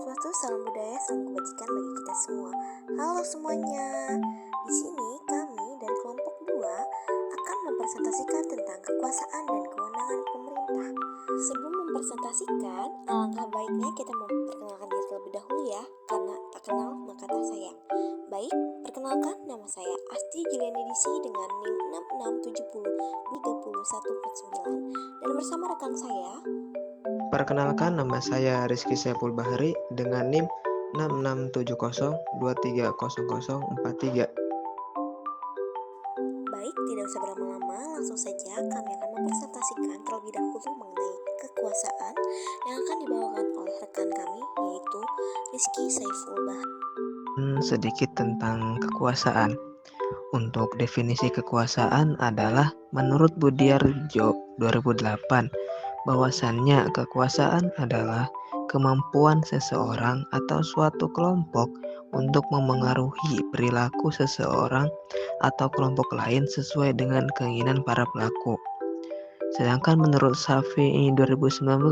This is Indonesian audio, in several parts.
wabarakatuh, salam budaya, salam kebajikan bagi kita semua. Halo semuanya, di sini kami dari kelompok 2 akan mempresentasikan tentang kekuasaan dan kewenangan pemerintah. Sebelum mempresentasikan, alangkah baiknya kita memperkenalkan diri terlebih dahulu ya, karena tak kenal maka tak sayang. Baik, perkenalkan, nama saya Asti Juliani Disi dengan NIM 6670304149 dan bersama rekan saya. Perkenalkan, nama saya Rizky Saiful Bahari dengan NIM 6670230043. Baik, tidak usah berlama-lama, langsung saja kami akan mempresentasikan terlebih dahulu mengenai kekuasaan yang akan dibawakan oleh rekan kami, yaitu Rizky Saiful Bahari. Sedikit tentang kekuasaan. Untuk definisi kekuasaan adalah menurut Budiarjo 2008, bahwasannya kekuasaan adalah kemampuan seseorang atau suatu kelompok untuk memengaruhi perilaku seseorang atau kelompok lain sesuai dengan keinginan para pelaku. Sedangkan menurut Safi 2019,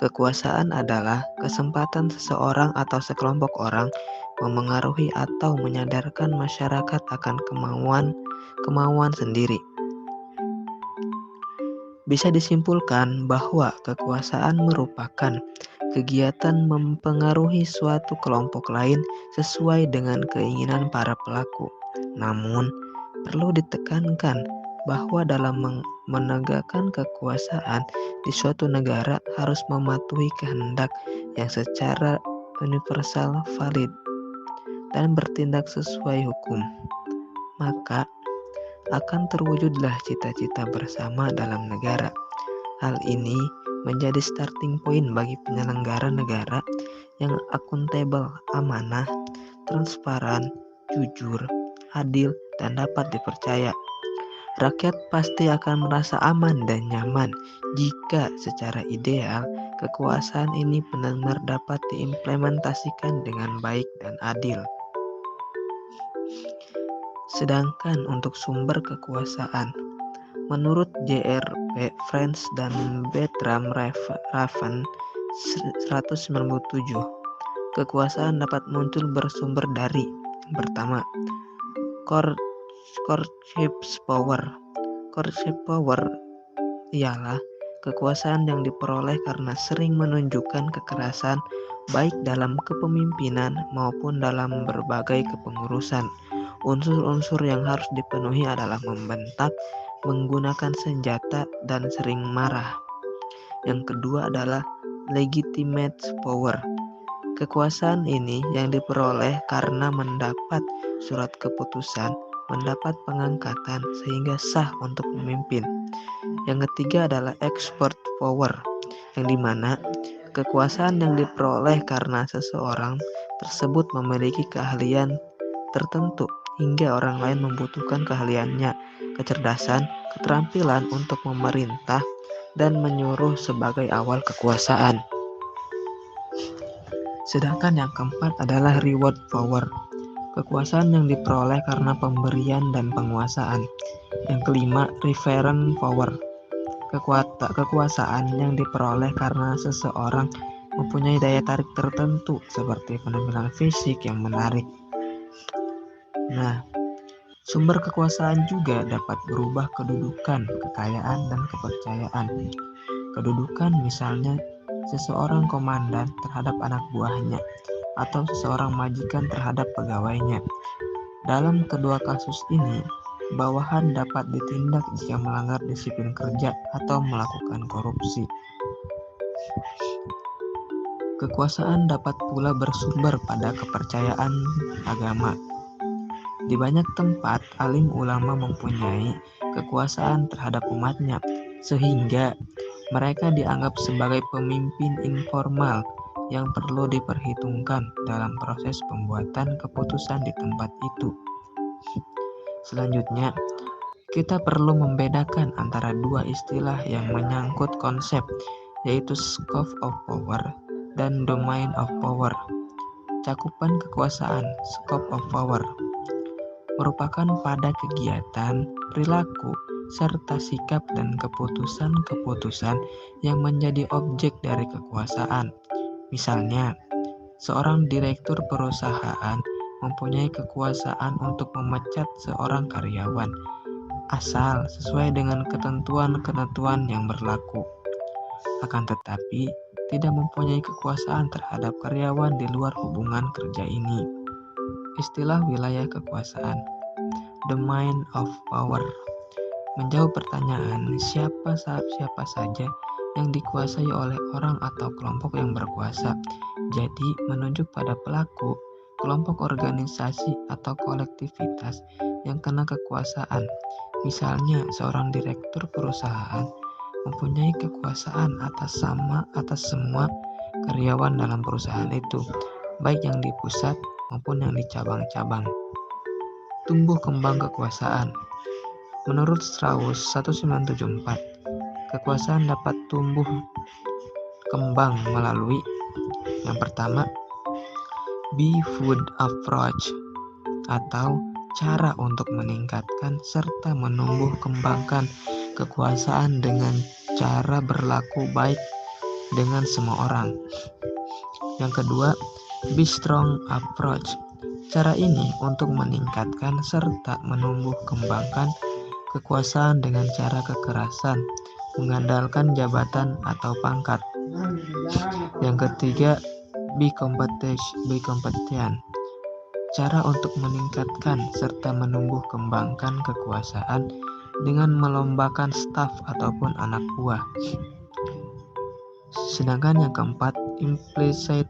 kekuasaan adalah kesempatan seseorang atau sekelompok orang memengaruhi atau menyadarkan masyarakat akan kemauan sendiri. Bisa disimpulkan bahwa kekuasaan merupakan kegiatan mempengaruhi suatu kelompok lain sesuai dengan keinginan para pelaku. Namun, perlu ditekankan bahwa dalam menegakkan kekuasaan di suatu negara harus mematuhi kehendak yang secara universal valid dan bertindak sesuai hukum. Maka akan terwujudlah cita-cita bersama dalam negara. Hal ini menjadi starting point bagi penyelenggara negara yang akuntabel, amanah, transparan, jujur, adil, dan dapat dipercaya. Rakyat pasti akan merasa aman dan nyaman jika secara ideal kekuasaan ini benar-benar dapat diimplementasikan dengan baik dan adil. Sedangkan untuk sumber kekuasaan, menurut JRP Friends dan Bertram Raven 197, kekuasaan dapat muncul bersumber dari pertama, courtship power. Courtship power ialah kekuasaan yang diperoleh karena sering menunjukkan kekerasan baik dalam kepemimpinan maupun dalam berbagai kepengurusan. Unsur-unsur yang harus dipenuhi adalah membentak, menggunakan senjata, dan sering marah. Yang kedua adalah legitimate power. Kekuasaan ini yang diperoleh karena mendapat surat keputusan, mendapat pengangkatan sehingga sah untuk memimpin. Yang ketiga adalah expert power, yang dimana kekuasaan yang diperoleh karena seseorang tersebut memiliki keahlian tertentu hingga orang lain membutuhkan keahliannya, kecerdasan, keterampilan untuk memerintah dan menyuruh sebagai awal kekuasaan. Sedangkan yang keempat adalah reward power, kekuasaan yang diperoleh karena pemberian dan penguasaan. Yang kelima, referent power, kekuasaan yang diperoleh karena seseorang mempunyai daya tarik tertentu seperti penampilan fisik yang menarik. Nah, sumber kekuasaan juga dapat berubah kedudukan, kekayaan, dan kepercayaan. Kedudukan misalnya seseorang komandan terhadap anak buahnya atau seseorang majikan terhadap pegawainya. Dalam kedua kasus ini, bawahan dapat ditindak jika melanggar disiplin kerja atau melakukan korupsi. Kekuasaan dapat pula bersumber pada kepercayaan agama. Di banyak tempat, alim ulama mempunyai kekuasaan terhadap umatnya, sehingga mereka dianggap sebagai pemimpin informal yang perlu diperhitungkan dalam proses pembuatan keputusan di tempat itu. Selanjutnya, kita perlu membedakan antara dua istilah yang menyangkut konsep, yaitu scope of power dan domain of power. Cakupan kekuasaan, scope of power, merupakan pada kegiatan, perilaku, serta sikap dan keputusan-keputusan yang menjadi objek dari kekuasaan. Misalnya, Seorang direktur perusahaan mempunyai kekuasaan untuk memecat seorang karyawan asal sesuai dengan ketentuan-ketentuan yang berlaku. Akan tetapi, tidak mempunyai kekuasaan terhadap karyawan di luar hubungan kerja ini. Istilah wilayah kekuasaan, domain of power, menjawab pertanyaan siapa saja yang dikuasai oleh orang atau kelompok yang berkuasa. Jadi, menunjuk pada pelaku, kelompok organisasi atau kolektivitas yang kena kekuasaan. Misalnya, seorang direktur perusahaan mempunyai kekuasaan atas semua karyawan dalam perusahaan itu, baik yang di pusat maupun yang di cabang-cabang. Tumbuh kembang kekuasaan. Menurut Strauss 1974, kekuasaan dapat tumbuh kembang melalui yang pertama, B-food approach atau cara untuk meningkatkan serta menumbuh kembangkan kekuasaan dengan cara berlaku baik dengan semua orang. Yang kedua, be strong approach. Cara ini untuk meningkatkan serta menumbuh kembangkan kekuasaan dengan cara kekerasan, mengandalkan jabatan atau pangkat. Yang ketiga, be competent. Cara untuk meningkatkan serta menumbuh kembangkan kekuasaan dengan melombakan staf ataupun anak buah. Sedangkan yang keempat, implicit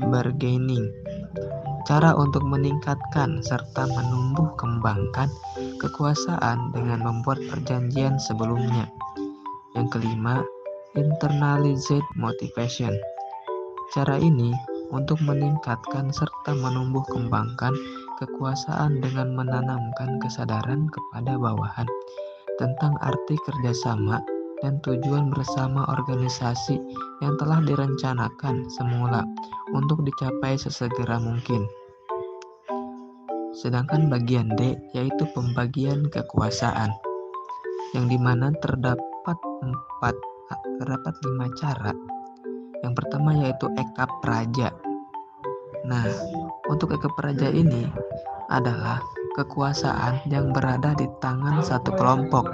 bargaining. Cara untuk meningkatkan serta menumbuh kembangkan kekuasaan dengan membuat perjanjian sebelumnya. Yang kelima, internalized motivation. Cara ini untuk meningkatkan serta menumbuh kembangkan kekuasaan dengan menanamkan kesadaran kepada bawahan tentang arti kerjasama dan tujuan bersama organisasi yang telah direncanakan semula untuk dicapai sesegera mungkin. Sedangkan bagian D yaitu pembagian kekuasaan, yang dimana terdapat 5 cara. Yang pertama yaitu Eka Praja. Nah, untuk Eka Praja ini adalah kekuasaan yang berada di tangan satu kelompok.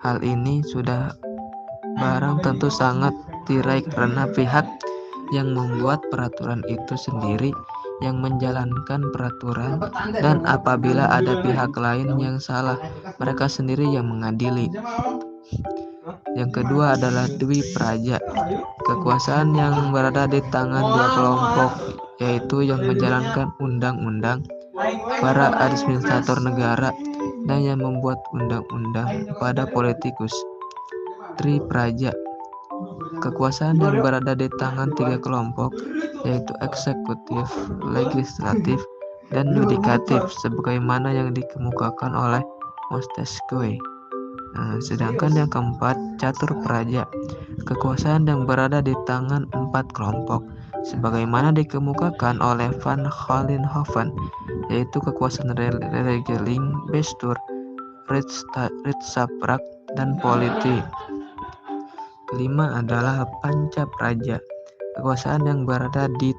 Hal ini sudah barang tentu sangat diraih karena pihak yang membuat peraturan itu sendiri yang menjalankan peraturan, dan apabila ada pihak lain yang salah, mereka sendiri yang mengadili. Yang kedua adalah Dwi Praja, kekuasaan yang berada di tangan dua kelompok, yaitu yang menjalankan undang-undang, para administrator negara, dan yang membuat undang-undang pada politikus. Tri Praja, kekuasaan yang berada di tangan 3 kelompok, yaitu eksekutif, legislatif, dan yudikatif, sebagaimana yang dikemukakan oleh Montesquieu. Sedangkan yang keempat, Catur Praja, kekuasaan yang berada di tangan 4 kelompok, sebagaimana dikemukakan oleh Van Vollenhoven, yaitu kekuasaan regeling, bestur, Ritsaprak, dan politi. Kelima adalah Panca Praja, kekuasaan yang berada di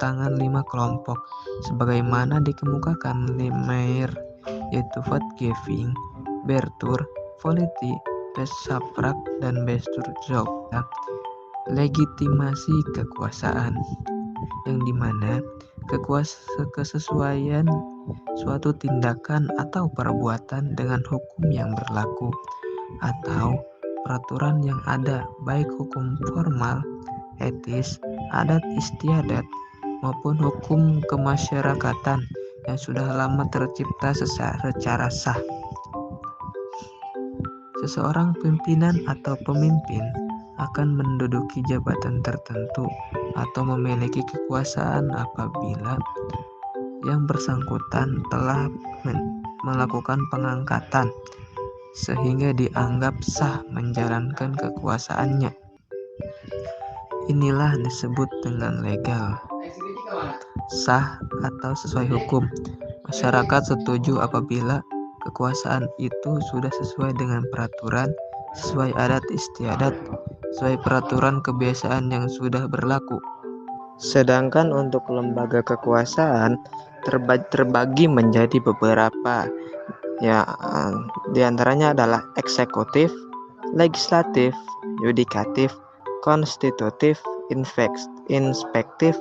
tangan 5 kelompok, sebagaimana dikemukakan Lemaitre, yaitu vote giving, Bertur, politi, Ritsaprak, dan bestur job. Legitimasi kekuasaan, yang dimana kesesuaian suatu tindakan atau perbuatan dengan hukum yang berlaku atau peraturan yang ada, baik hukum formal, etis, adat istiadat, maupun hukum kemasyarakatan yang sudah lama tercipta secara sah. Seseorang pimpinan atau pemimpin akan menduduki jabatan tertentu atau memiliki kekuasaan apabila yang bersangkutan telah melakukan pengangkatan sehingga dianggap sah menjalankan kekuasaannya. Inilah disebut dengan legal, sah atau sesuai hukum. Masyarakat setuju apabila kekuasaan itu sudah sesuai dengan peraturan, sesuai adat istiadat, sesuai peraturan kebiasaan yang sudah berlaku. Sedangkan untuk lembaga kekuasaan terbagi menjadi beberapa. Ya, di antaranya adalah eksekutif, legislatif, yudikatif, konstitutif, inspektif,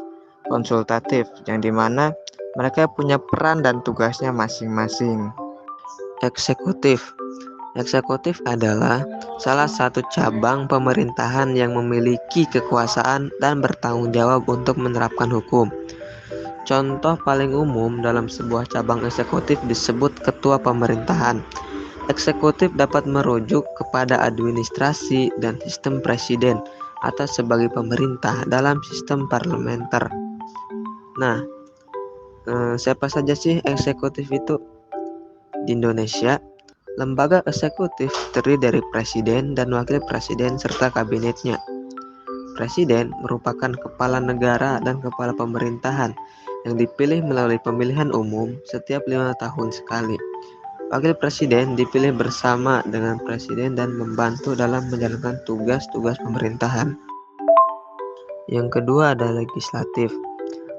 konsultatif, yang dimana mereka punya peran dan tugasnya masing-masing. Eksekutif. Eksekutif adalah salah satu cabang pemerintahan yang memiliki kekuasaan dan bertanggung jawab untuk menerapkan hukum. Contoh paling umum dalam sebuah cabang eksekutif disebut ketua pemerintahan. Eksekutif dapat merujuk kepada administrasi dan sistem presiden atau sebagai pemerintah dalam sistem parlementer. Nah, siapa saja sih eksekutif itu? Di Indonesia, lembaga eksekutif terdiri dari presiden dan wakil presiden serta kabinetnya. Presiden merupakan kepala negara dan kepala pemerintahan yang dipilih melalui pemilihan umum setiap 5 tahun sekali. Wakil presiden dipilih bersama dengan presiden dan membantu dalam menjalankan tugas-tugas pemerintahan. Yang kedua ada legislatif.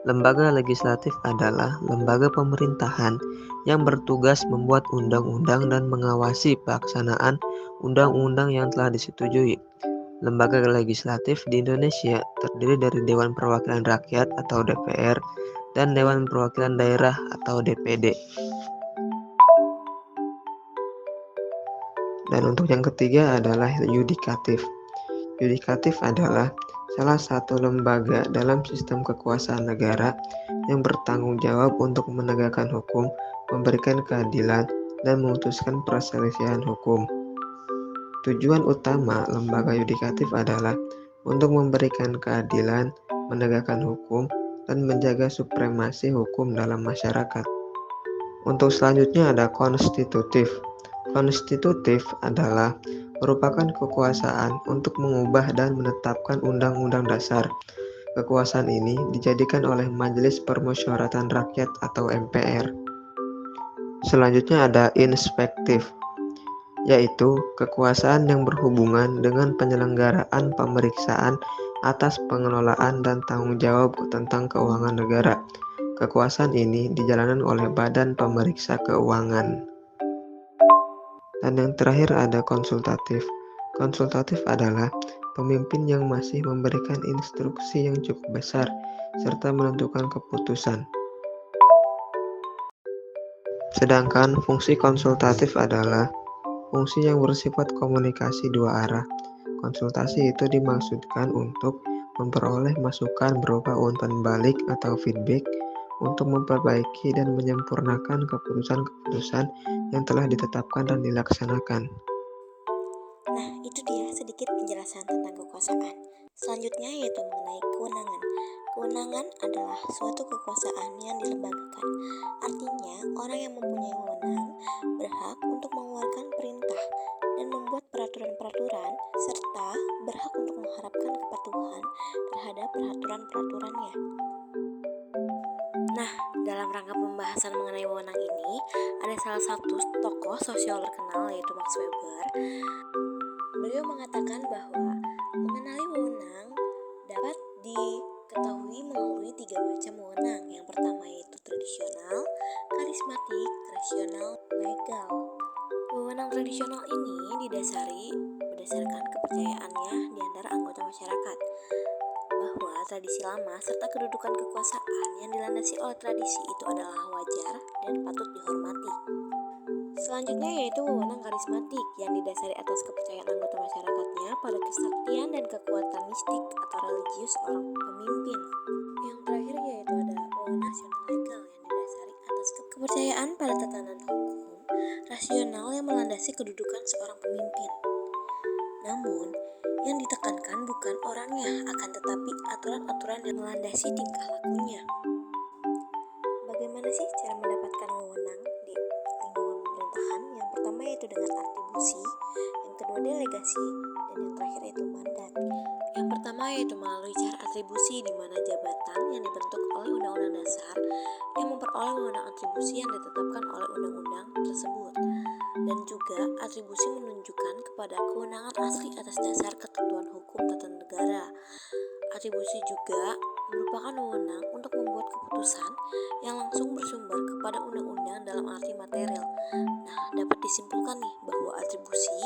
Lembaga legislatif adalah lembaga pemerintahan yang bertugas membuat undang-undang dan mengawasi pelaksanaan undang-undang yang telah disetujui. Lembaga legislatif di Indonesia terdiri dari Dewan Perwakilan Rakyat atau DPR dan Dewan Perwakilan Daerah atau DPD. Dan untuk yang ketiga adalah yudikatif. Yudikatif adalah salah satu lembaga dalam sistem kekuasaan negara yang bertanggung jawab untuk menegakkan hukum, memberikan keadilan, dan memutuskan perselisihan hukum. Tujuan utama lembaga yudikatif adalah untuk memberikan keadilan, menegakkan hukum, dan menjaga supremasi hukum dalam masyarakat. Untuk selanjutnya ada konstitutif. Konstitutif adalah merupakan kekuasaan untuk mengubah dan menetapkan undang-undang dasar. Kekuasaan ini dijadikan oleh Majelis Permusyawaratan Rakyat atau MPR. Selanjutnya ada inspektif, yaitu kekuasaan yang berhubungan dengan penyelenggaraan pemeriksaan atas pengelolaan dan tanggung jawab tentang keuangan negara. Kekuasaan ini dijalankan oleh Badan Pemeriksa Keuangan. Dan yang terakhir ada konsultatif. Konsultatif adalah pemimpin yang masih memberikan instruksi yang cukup besar serta menentukan keputusan. Sedangkan fungsi konsultatif adalah fungsi yang bersifat komunikasi dua arah. Konsultasi itu dimaksudkan untuk memperoleh masukan berupa umpan balik atau feedback untuk memperbaiki dan menyempurnakan keputusan-keputusan yang telah ditetapkan dan dilaksanakan. Nah, itu dia sedikit penjelasan tentang kekuasaan. Selanjutnya yaitu mengenai kewenangan. Kewenangan adalah suatu kekuasaan yang dilembagakan. Artinya, orang yang mempunyai wewenang berhak untuk mengeluarkan perintah dan membuat peraturan-peraturan serta berhak untuk mengharapkan kepatuhan terhadap peraturan-peraturannya. Nah, dalam rangka pembahasan mengenai wewenang ini, ada salah satu tokoh sosial terkenal yaitu Max Weber. Beliau mengatakan bahwa mengenali wewenang dapat diketahui melalui 3 macam wewenang. Yang pertama yaitu tradisional, karismatik, rasional, legal. Wewenang tradisional ini berdasarkan kepercayaannya di antara anggota masyarakat bahwa tradisi lama serta kedudukan kekuasaan yang dilandasi oleh tradisi itu adalah wajar dan patut dihormati. Selanjutnya yaitu wewenang karismatik yang didasari atas kepercayaan anggota masyarakatnya pada kesaktian dan kekuatan mistik atau religius orang pemimpin. Yang terakhir yaitu ada wewenang nasional legal yang didasari atas kepercayaan pada tatanan hukum rasional yang melandasi kedudukan seorang pemimpin. Namun, yang ditekankan bukan orangnya, akan tetapi aturan-aturan yang melandasi tingkah lakunya. Bagaimana sih cara mendapatkan wewenang di lingkungan pemerintahan? Yang pertama yaitu dengan atribusi, yang kedua delegasi, dan yang terakhir yaitu mandat. Yang pertama yaitu melalui cara atribusi, di mana jabatan yang dibentuk oleh Undang-Undang Dasar yang memperoleh wewenang atribusi yang ditetapkan oleh undang-undang tersebut. Dan juga atribusi menunjukkan kepada kewenangan asli atas dasar ketentuan hukum tata negara. Atribusi juga merupakan wewenang untuk membuat keputusan yang langsung bersumber kepada undang-undang dalam arti material. Nah, dapat disimpulkan nih bahwa atribusi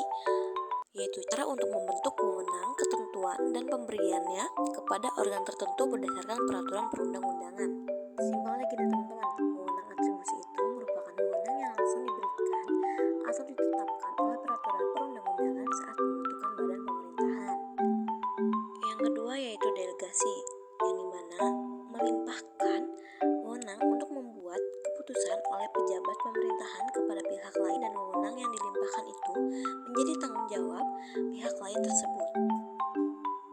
yaitu cara untuk membentuk wewenang, ketentuan, dan pemberiannya kepada organ tertentu berdasarkan peraturan perundang-undangan. Simpel lagi nih teman-teman, wewenang atribusi itu merupakan wewenang yang langsung diberikan atau ditetapkan oleh peraturan perundang-undangan saat pembentukan badan pemerintahan. Yang kedua yaitu delegasi, yang dimana melimpahkan wewenang untuk membuat keputusan oleh pejabat pemerintahan kepada pihak lain, dan wewenang yang dilimpahkan itu menjadi tanggung jawab pihak lain tersebut.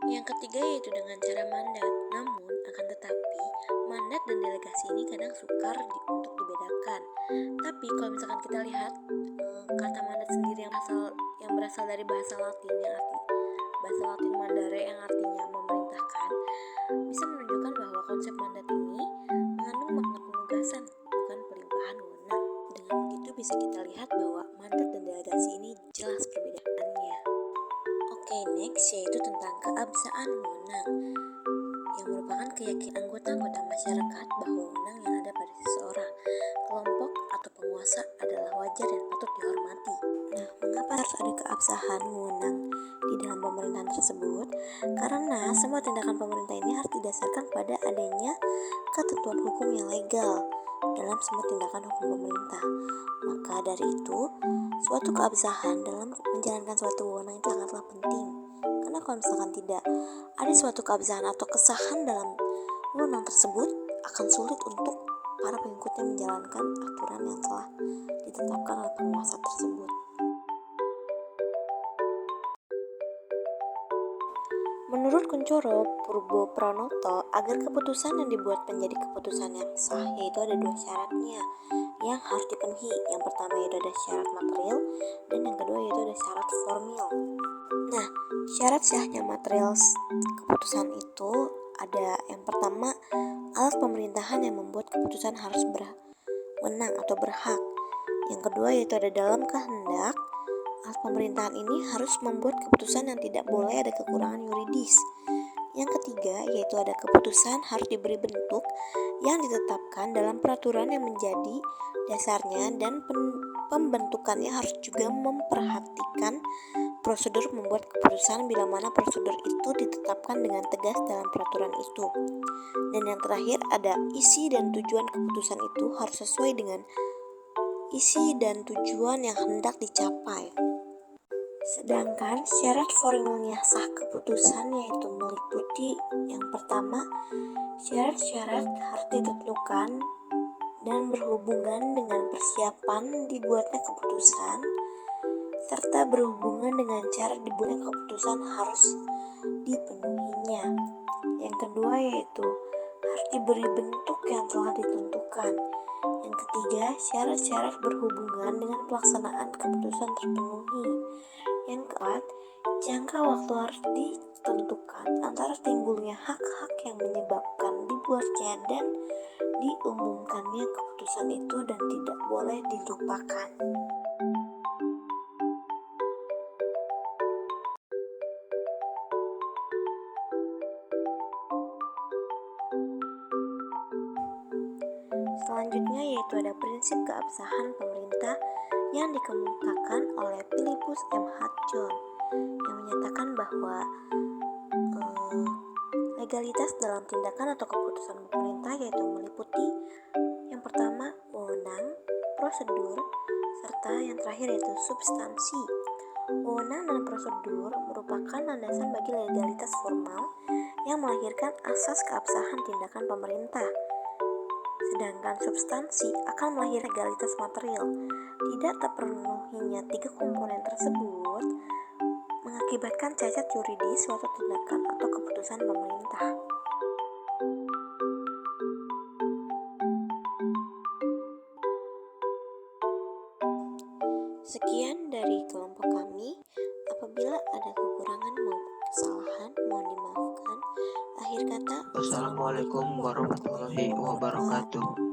Yang ketiga yaitu dengan cara mandat. Namun akan tetapi mandat dan delegasi ini kadang sukar untuk dibedakan. Tapi kalau misalkan kita lihat kata mandat sendiri yang berasal dari bahasa Latin mandare yang artinya memerintahkan, bisa menunjukkan bahwa konsep mandat ini mengandung makna penugasan, bukan pelimpahan wewenang. Dengan begitu bisa kita lihat bahwa mandat dan delegasi ini jelas perbedaannya. Oke, next yaitu tentang keabsahan wewenang, yang merupakan keyakinan anggota-anggota masyarakat bahwa wewenang yang ada pada seseorang, kelompok, atau penguasa adalah wajar dan patut dihormati. Nah, mengapa harus ada keabsahan wewenang di dalam pemerintahan tersebut? Karena semua tindakan pemerintah ini harus didasarkan pada adanya ketentuan hukum yang legal dalam semua tindakan hukum pemerintah. Maka dari itu, suatu keabsahan dalam menjalankan suatu wewenang itu sangatlah penting. Karena kalau misalkan tidak ada suatu keabsahan atau kesahan dalam wewenang tersebut, akan sulit untuk para pengikutnya menjalankan aturan yang telah ditetapkan oleh penguasa tersebut. Menurut Kuncoro Purbo Pranoto, agar keputusan yang dibuat menjadi keputusan yang sah, yaitu ada dua syaratnya yang harus dipenuhi. Yang pertama yaitu ada syarat material, dan yang kedua yaitu ada syarat formil. Nah, syarat sahnya material keputusan itu ada yang pertama, alat pemerintahan yang membuat keputusan harus berwenang atau berhak. Yang kedua yaitu ada dalam kehendak. Alat pemerintahan ini harus membuat keputusan yang tidak boleh ada kekurangan yuridis. Yang ketiga yaitu ada keputusan harus diberi bentuk yang ditetapkan dalam peraturan yang menjadi dasarnya, dan pembentukannya harus juga memperhatikan prosedur membuat keputusan bila mana prosedur itu ditetapkan dengan tegas dalam peraturan itu. Dan yang terakhir ada isi dan tujuan keputusan itu harus sesuai dengan isi dan tujuan yang hendak dicapai. Sedangkan syarat formilnya sah keputusan yaitu meliputi yang pertama, syarat-syarat harus ditentukan dan berhubungan dengan persiapan dibuatnya keputusan, serta berhubungan dengan cara dibuatnya keputusan harus dipenuhinya. Yang kedua yaitu harus diberi bentuk yang telah ditentukan. Yang ketiga, syarat-syarat berhubungan dengan pelaksanaan keputusan terpenuhi. Yang keempat, jangka waktu harus ditentukan antara timbulnya hak-hak yang menyebabkan dibuatnya dan diumumkannya keputusan itu, dan tidak boleh dilupakan. Selanjutnya yaitu ada prinsip keabsahan pemerintah yang dikemukakan oleh Philippus M. Hudson, yang menyatakan bahwa legalitas dalam tindakan atau keputusan pemerintah yaitu meliputi yang pertama wewenang, prosedur, serta yang terakhir yaitu substansi. Wewenang dan prosedur merupakan landasan bagi legalitas formal yang melahirkan asas keabsahan tindakan pemerintah. Sedangkan substansi akan melahirkan legalitas material. Tidak terpenuhinya tiga komponen tersebut mengakibatkan cacat yuridis suatu tindakan atau keputusan pemerintah. Sekian dari kelompok kami. Apabila ada kekurangan maupun kesalahan, mohon dimaafkan. Akhir kata, Wassalamualaikum warahmatullahi wabarakatuh.